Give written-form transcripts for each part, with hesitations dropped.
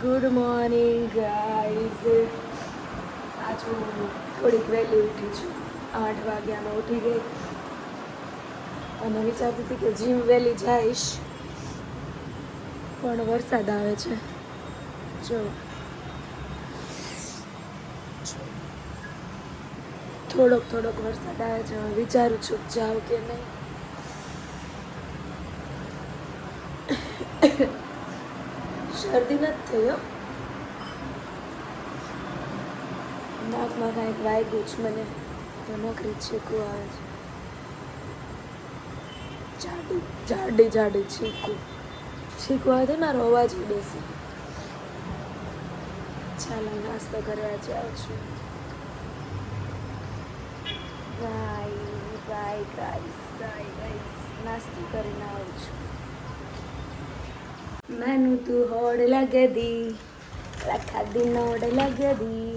Good morning guys. આજ હું થોડીક વહેલી ઉઠી છું. 8 વાગ્યામાં ઉઠી ગઈ અને વિચારતી હતી કે જીમ વહેલી જઈશ, પણ વરસાદ આવે છે. જો થોડોક વરસાદ આવે છે. હવે વિચારું છું જાઉં કે નહીં. શરદી નથી થઈ હો, નાકમાં કાંઈક વાગ્યું છે મને, તો નોકરી છીકું આવે છે. જાડી છીકું આવે તો મારો અવાજ બેસી. ચાલો નાસ્તો કરવા જાઉં છું. Bye guys. નાસ્તો કરીને આવું છું. મેનું તું હોડ લગદી લખા દિનોડ લગદી.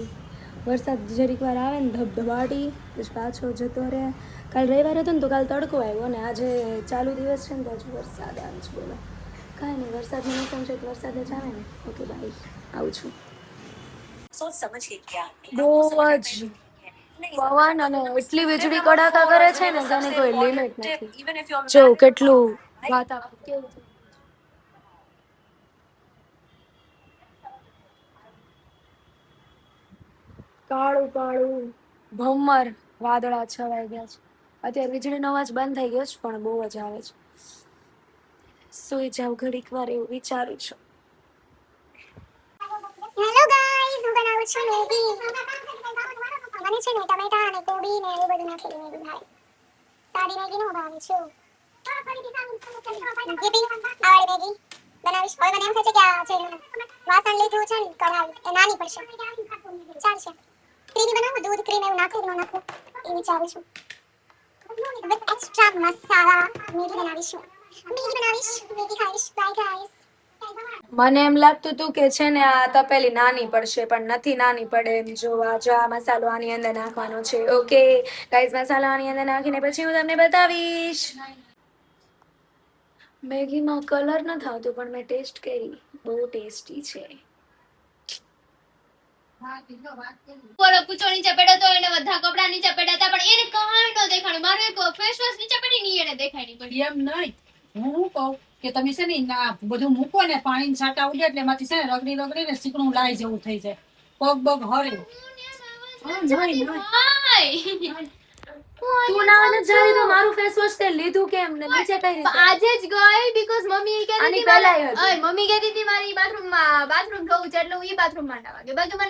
વરસાદ જરીક વાર આવે ને ધબધબાટી પછી પાછો જતો રહે. કાલ રવિવાર હતો ને તો કાલ તડકો આવ્યો ને આજે ચાલુ દિવસ છે ને તો હજુ વરસાદ આવે છે. બોલો કાંઈ નહીં, વરસાદની મોસમ છે તો વરસાદ જ આવે ને. ઓકે બાય, આવું છું. બહુ જ પવન અને એટલી વીજળી કડાકા કરે છે ને જેની કોઈ લિમિટ નથી. જો કેટલું વાતાવરણ કેવું છે. કાળું ભમર વાદળા છવાઈ ગયા છે. અત્યારે વીજળીનો અવાજ બંધ થઈ ગયો છે પણ બહુ જ આવે છે. સુઈ જાવ ઘડીક વાર એવું વિચારું છું. હેલો ગાઈસ, હું બનાવું છું મેગી. મને છે ને ટમેટા અને કોબી ને એવું બધું નાખેલું મેગી ભાઈ. સાદી મેગી નો ભાવે છે. જીપી આવડે મેગી બનાવીશ. હવે મને એમ થાય છે કે આ છે વાસણ લીધું છે ને કઢાઈ એ નાની પડશે. ચાલશે. ક્રીમી બનાવું, દૂધ ક્રીમ એવું નાખું ન નાખું એ વિચારું છું. વિથ એક્સ્ટ્રા મસાલા મેગી બનાવીશું. મેગી ખાઈશ. Bye guys. મને એમ લાગતું હતું કે છે ને આ તપેલી નાની પડશે, પણ નથી નાની પડે. જો આ મસાલો આની અંદર નાખવાનો છે. ઓકે ગાઈઝ, મસાલો આની અંદર નાખીને પછી હું તમને બતાવીશ. મેગીમાં કલર નથી આવતો પણ મેં ટેસ્ટ કરી, બહુ ટેસ્ટી છે. બોલો કૂચો નીચે પડ્યો તો એને બધા કપડા નીચે પડ્યા હતા પણ એને કાંઈ ન દેખાણું. મારું એક ફેસ વોશ નીચે પડી ની એને દેખાણી પડી. એમ નહીં, હું કહું કે તમે છે ને ના બધું મૂકો ને પાણી છાંટા ઉડે એટલે એમાંથી છે ને રગડી ને ચીકણું લાઈ જેવું થઈ જાય. પગ બગ હરે. તું ના જાય તો મારું ફેસ વોશ તે લીધું કેમ ને નીચે કઈ રીતે? આજે જ ગઈ બીકોઝ મમ્મી કહેતી આની હતી પહેલાય હતું. મમ્મી કહેતી હતી મારી બાથરૂમ ધોવું છે એટલે હું ઈ બાથરૂમમાં નાવા ગઈ. બાકી મને